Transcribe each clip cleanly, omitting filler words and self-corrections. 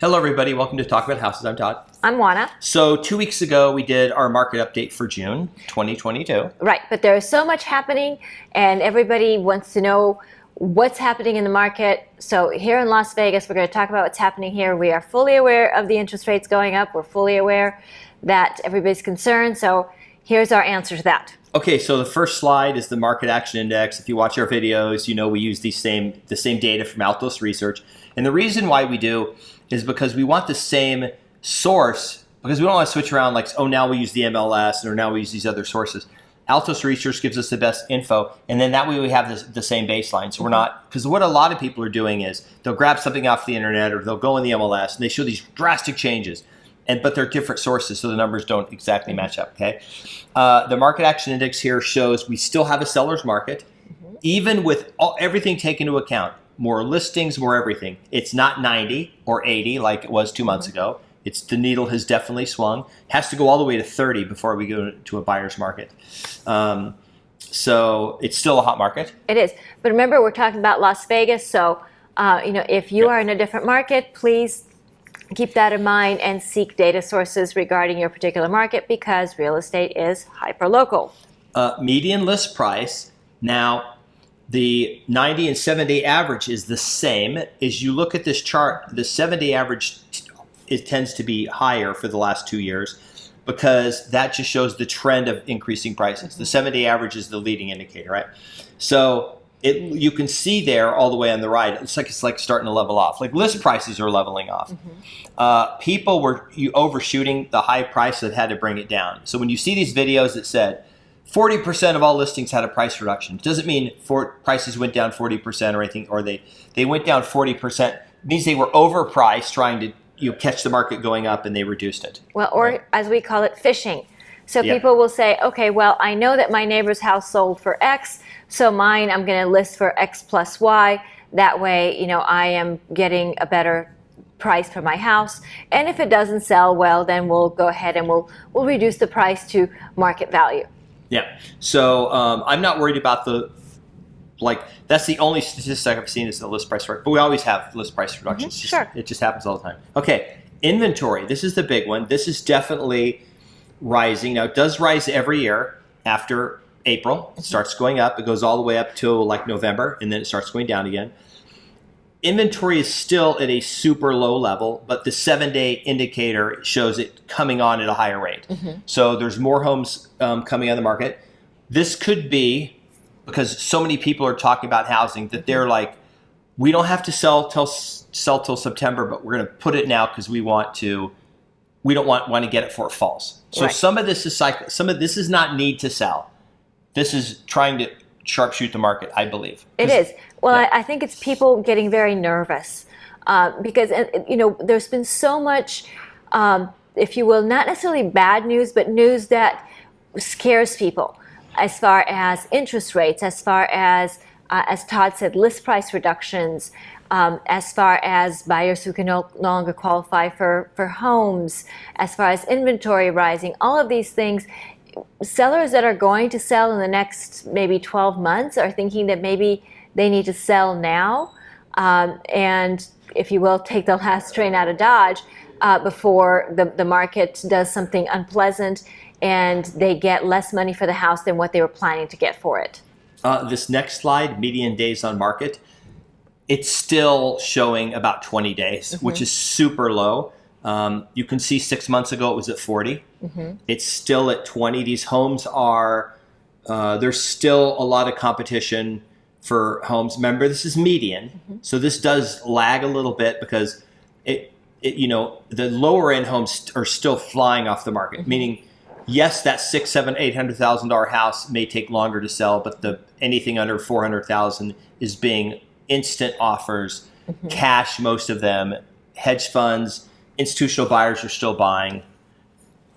Hello, everybody. Welcome to Talk About Houses. I'm Todd. I'm Juana. So 2 weeks ago, we did our market update for June 2022. Right, but there is so much happening, and everybody wants to know what's happening in the market. So here in Las Vegas, we're going to talk about what's happening here. We are fully aware of the interest rates going up. We're fully aware that everybody's concerned. So here's our answer to that. Okay, so the first slide is the Market Action Index. If you watch our videos, you know we use the same data from Altos Research. And the reason why we do is because we want the same source, because we don't want to switch around like, oh, now we use the MLS or now we use these other sources. Altos Research gives us the best info, and then that way we have the same baseline. So we're not, because what a lot of people are doing is they'll grab something off the internet or they'll go in the MLS and they show these drastic changes, but they're different sources, so the numbers don't exactly match up, okay? The Market Action Index here shows we still have a seller's market, even with everything taken into account. More listings, more everything. It's not 90 or 80 like it was 2 months ago. The needle has definitely swung. It has to go all the way to 30 before we go to a buyer's market. So it's still a hot market. It is. But remember, we're talking about Las Vegas. So, if you are in a different market, please keep that in mind and seek data sources regarding your particular market, because real estate is hyper-local. Median list price. Now, the 90 and 7-day average is the same. As you look at this chart, the 7-day average it tends to be higher for the last 2 years because that just shows the trend of increasing prices. The 7-day average is the leading indicator, right? So you can see there all the way on the right, it's like starting to level off. Like list prices are leveling off. People were overshooting the high price that had to bring it down. So when you see these videos that said 40% of all listings had a price reduction, it doesn't mean prices went down 40% or anything, or they went down 40%. It means they were overpriced trying to catch the market going up, and they reduced it. Well, or right? As we call it, fishing. So people will say, okay, well, I know that my neighbor's house sold for X, so mine I'm going to list for X plus Y. That way, I am getting a better price for my house. And if it doesn't sell well, then we'll go ahead and we'll reduce the price to market value. Yeah. So I'm not worried about that's the only statistic I've seen is the list price reduction. But we always have list price reductions. Sure. It just happens all the time. Okay. Inventory. This is the big one. This is definitely rising. Now, it does rise every year after April. It starts going up. It goes all the way up till like November, and then it starts going down again. Inventory is still at a super low level, but the 7-day indicator shows it coming on at a higher rate. So there's more homes coming on the market. This could be because so many people are talking about housing that they're like, we don't have to sell till September, but we're going to put it now because we don't want to get it before it falls. So right. Some of this is cycle. Some of this is not need to sell. This is trying to sharpshoot the market, I believe. It is. Well, yeah. I think it's people getting very nervous because there's been so much, if you will, not necessarily bad news, but news that scares people, as far as interest rates, as far as Todd said, list price reductions, as far as buyers who can no longer qualify for homes, as far as inventory rising, all of these things. Sellers that are going to sell in the next maybe 12 months are thinking that maybe they need to sell now and, if you will, take the last train out of Dodge before the market does something unpleasant and they get less money for the house than what they were planning to get for it. This next slide, median days on market, it's still showing about 20 days, which is super low. You can see 6 months ago it was at 40. It's still at 20. These homes are, there's still a lot of competition for homes. Remember, this is median. So this does lag a little bit because the lower end homes are still flying off the market, meaning, yes, that $600,000, $700,000, $800,000 house may take longer to sell, but anything under $400,000 is being instant offers, cash, most of them, hedge funds, institutional buyers are still buying,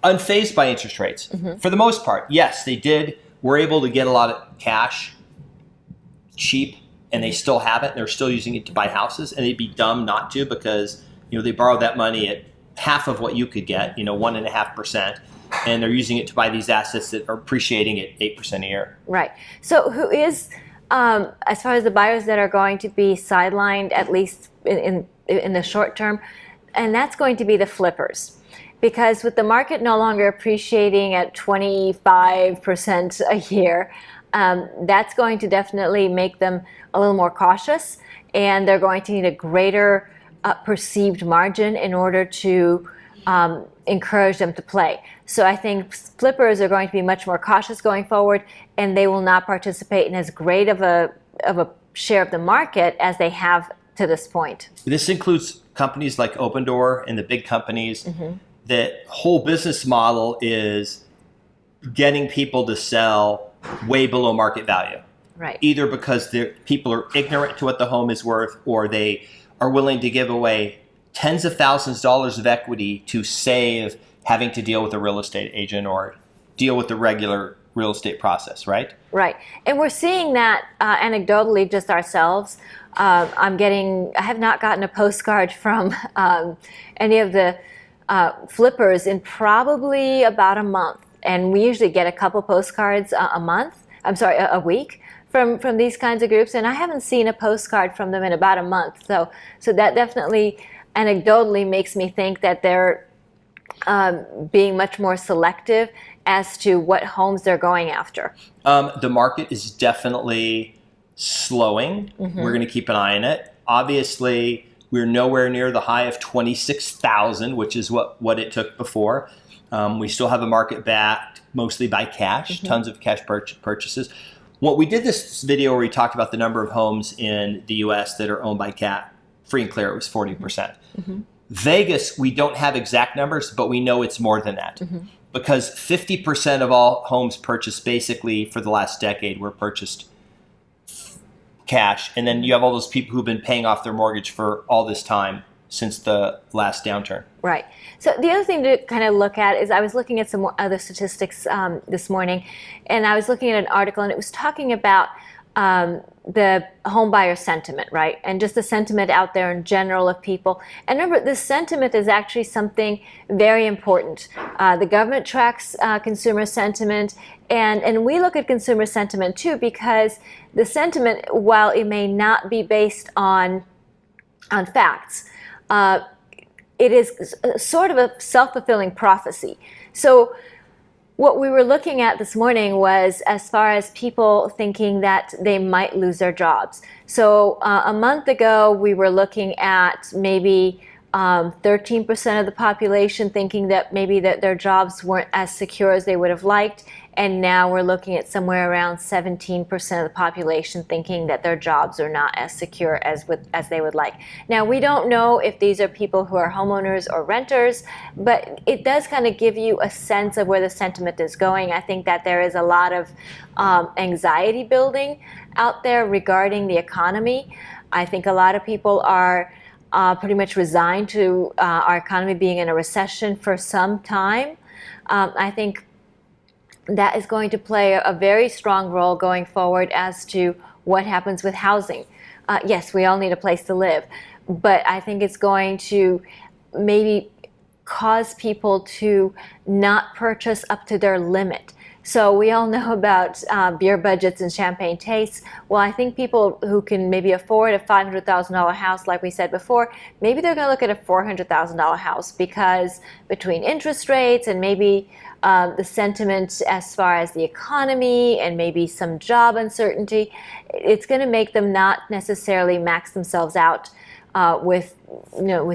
unfazed by interest rates. For the most part, yes, they were able to get a lot of cash cheap, and they still have it. They're still using it to buy houses, and they'd be dumb not to because they borrowed that money at half of what you could get, 1.5%, and they're using it to buy these assets that are appreciating at 8% a year. Right. So who is, as far as the buyers that are going to be sidelined, at least in the short term, and that's going to be the flippers. Because with the market no longer appreciating at 25% a year, that's going to definitely make them a little more cautious, and they're going to need a greater perceived margin in order to encourage them to play. So I think flippers are going to be much more cautious going forward, and they will not participate in as great of a share of the market as they have to this point. This includes companies like Opendoor and the big companies. That whole business model is getting people to sell way below market value. Right. Either because people are ignorant to what the home is worth, or they are willing to give away tens of thousands of dollars of equity to save having to deal with a real estate agent or deal with the regular real estate process, right? Right. And we're seeing that anecdotally just ourselves. I have not gotten a postcard from any of the flippers in probably about a month. And we usually get a couple postcards a week from these kinds of groups. And I haven't seen a postcard from them in about a month. So that definitely anecdotally makes me think that they're being much more selective as to what homes they're going after. The market is definitely slowing. We're going to keep an eye on it. Obviously, we're nowhere near the high of 26,000, which is what it took before. We still have a market backed mostly by cash, tons of cash purchases. What we did this video where we talked about the number of homes in the U.S. that are owned by cash, free and clear, it was 40%. Vegas, we don't have exact numbers, but we know it's more than that. Because 50% of all homes purchased basically for the last decade were purchased cash. And then you have all those people who've been paying off their mortgage for all this time since the last downturn. Right. So the other thing to kind of look at is I was looking at some more other statistics this morning, and I was looking at an article, and it was talking about the home buyer sentiment, right? And just the sentiment out there in general of people. And remember, this sentiment is actually something very important. The government tracks consumer sentiment, and we look at consumer sentiment too, because the sentiment, while it may not be based on facts, it is sort of a self-fulfilling prophecy. So what we were looking at this morning was as far as people thinking that they might lose their jobs. So a month ago, we were looking at maybe 13% of the population thinking that maybe that their jobs weren't as secure as they would have liked. And now we're looking at somewhere around 17% of the population thinking that their jobs are not as secure as they would like. Now, we don't know if these are people who are homeowners or renters, but it does kind of give you a sense of where the sentiment is going. I think that there is a lot of anxiety building out there regarding the economy. I think a lot of people are pretty much resigned to our economy being in a recession for some time. I think that is going to play a very strong role going forward as to what happens with housing. Yes, we all need a place to live, but I think it's going to maybe cause people to not purchase up to their limit. So we all know about beer budgets and champagne tastes. Well, I think people who can maybe afford a $500,000 house, like we said before, maybe they're going to look at a $400,000 house, because between interest rates and maybe the sentiment as far as the economy and maybe some job uncertainty, it's going to make them not necessarily max themselves out with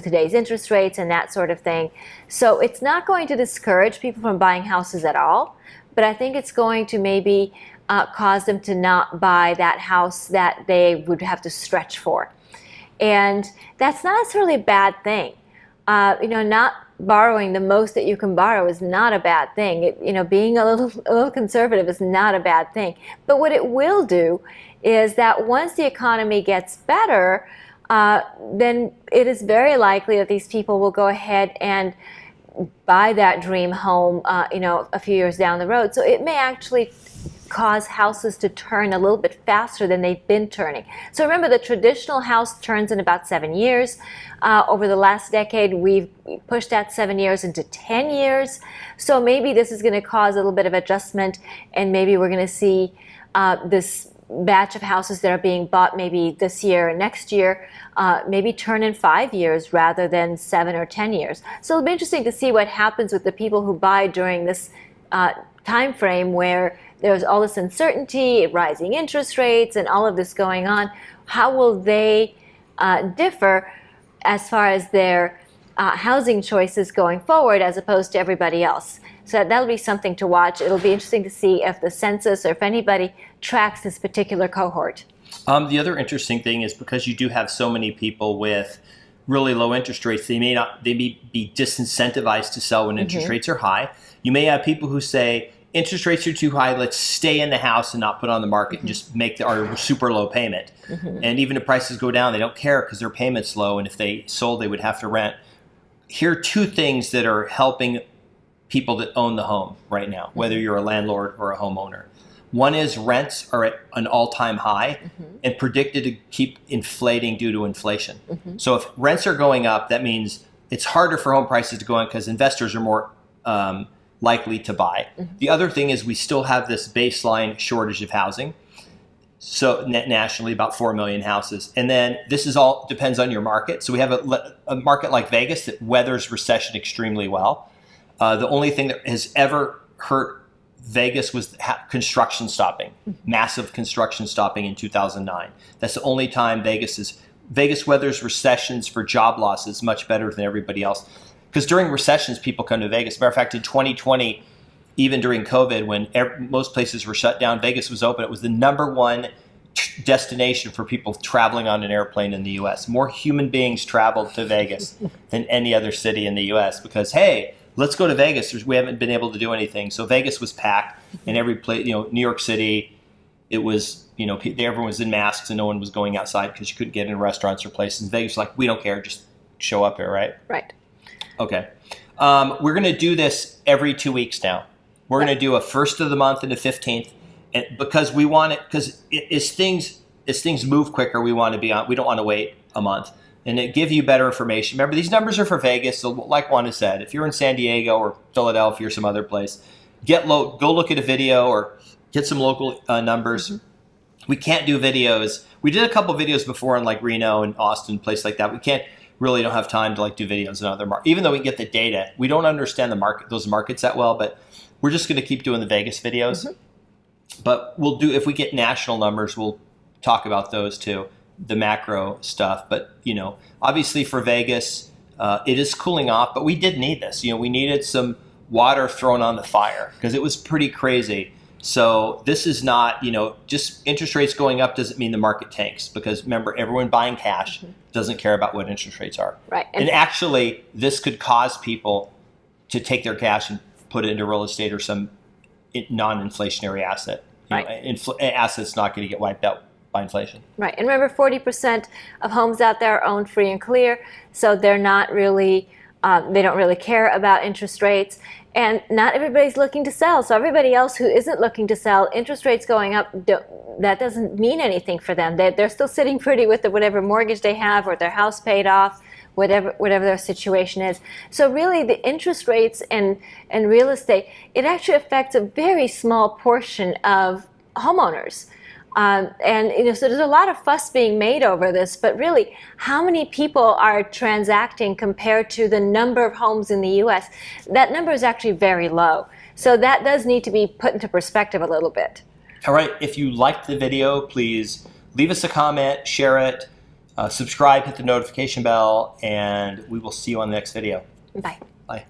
today's interest rates and that sort of thing. So it's not going to discourage people from buying houses at all, but I think it's going to maybe cause them to not buy that house that they would have to stretch for. And that's not necessarily a bad thing. Not borrowing the most that you can borrow is not a bad thing. Being a little conservative is not a bad thing. But what it will do is that once the economy gets better, then it is very likely that these people will go ahead and buy that dream home, a few years down the road. So it may actually cause houses to turn a little bit faster than they've been turning. So remember, the traditional house turns in about 7 years. Over the last decade, we've pushed that 7 years into 10 years. So maybe this is going to cause a little bit of adjustment, and maybe we're going to see this batch of houses that are being bought maybe this year and next year maybe turn in 5 years rather than 7 or 10 years. So it'll be interesting to see what happens with the people who buy during this time frame where there's all this uncertainty, rising interest rates, and all of this going on. How will they differ as far as their housing choices going forward as opposed to everybody else? So that'll be something to watch. It'll be interesting to see if the census or if anybody tracks this particular cohort. The other interesting thing is because you do have so many people with really low interest rates, they may be disincentivized to sell when interest rates are high. You may have people who say, interest rates are too high, let's stay in the house and not put on the market and just make our super low payment. And even if prices go down, they don't care because their payment's low, and if they sold, they would have to rent. Here are two things that are helping people that own the home right now, whether you're a landlord or a homeowner. One is rents are at an all-time high and predicted to keep inflating due to inflation. So if rents are going up, that means it's harder for home prices to go up because investors are more likely to buy. The other thing is we still have this baseline shortage of housing. So nationally, about 4 million houses. And then this is all depends on your market. So we have a market like Vegas that weathers recession extremely well. The only thing that has ever hurt Vegas was construction stopping, massive construction stopping in 2009. That's the only time Vegas weathers recessions for job losses much better than everybody else. Because during recessions, people come to Vegas. Matter of fact, in 2020, even during COVID, when most places were shut down, Vegas was open. It was the number one destination for people traveling on an airplane in the U.S. More human beings traveled to Vegas than any other city in the U.S. because, hey, let's go to Vegas. We haven't been able to do anything. So Vegas was packed, and every place, New York City, it was, everyone was in masks and no one was going outside because you couldn't get in restaurants or places. Vegas was like, we don't care, just show up here, right? Right. Okay. We're going to do this every 2 weeks now. We're going to do a first of the month and a 15th, and because we want it. Because as things move quicker, we want to be on. We don't want to wait a month, and it give you better information. Remember, these numbers are for Vegas. So, like Wanda said, if you're in San Diego or Philadelphia or some other place, go look at a video or get some local numbers. We can't do videos. We did a couple videos before in like Reno and Austin, place like that. We don't have time to do videos in other markets. Even though we get the data, we don't understand those markets that well, but we're just going to keep doing the Vegas videos. But we'll do, if we get national numbers, we'll talk about those too, the macro stuff. But, obviously for Vegas, it is cooling off, but we did need this. We needed some water thrown on the fire because it was pretty crazy. So this is not, just interest rates going up doesn't mean the market tanks, because remember, everyone buying cash doesn't care about what interest rates are. Right. And actually, this could cause people to take their cash and put it into real estate or some non-inflationary asset. Right. Asset's not going to get wiped out by inflation. Right. And remember, 40% of homes out there are owned free and clear, so they're not really, they don't really care about interest rates. And not everybody's looking to sell. So everybody else who isn't looking to sell, interest rates going up, that doesn't mean anything for them. They're still sitting pretty with whatever mortgage they have or their house paid off, whatever their situation is. So really the interest rates and real estate, it actually affects a very small portion of homeowners. So there's a lot of fuss being made over this, but really, how many people are transacting compared to the number of homes in the U.S.? That number is actually very low. So that does need to be put into perspective a little bit. All right. If you liked the video, please leave us a comment, share it, subscribe, hit the notification bell, and we will see you on the next video. Bye. Bye.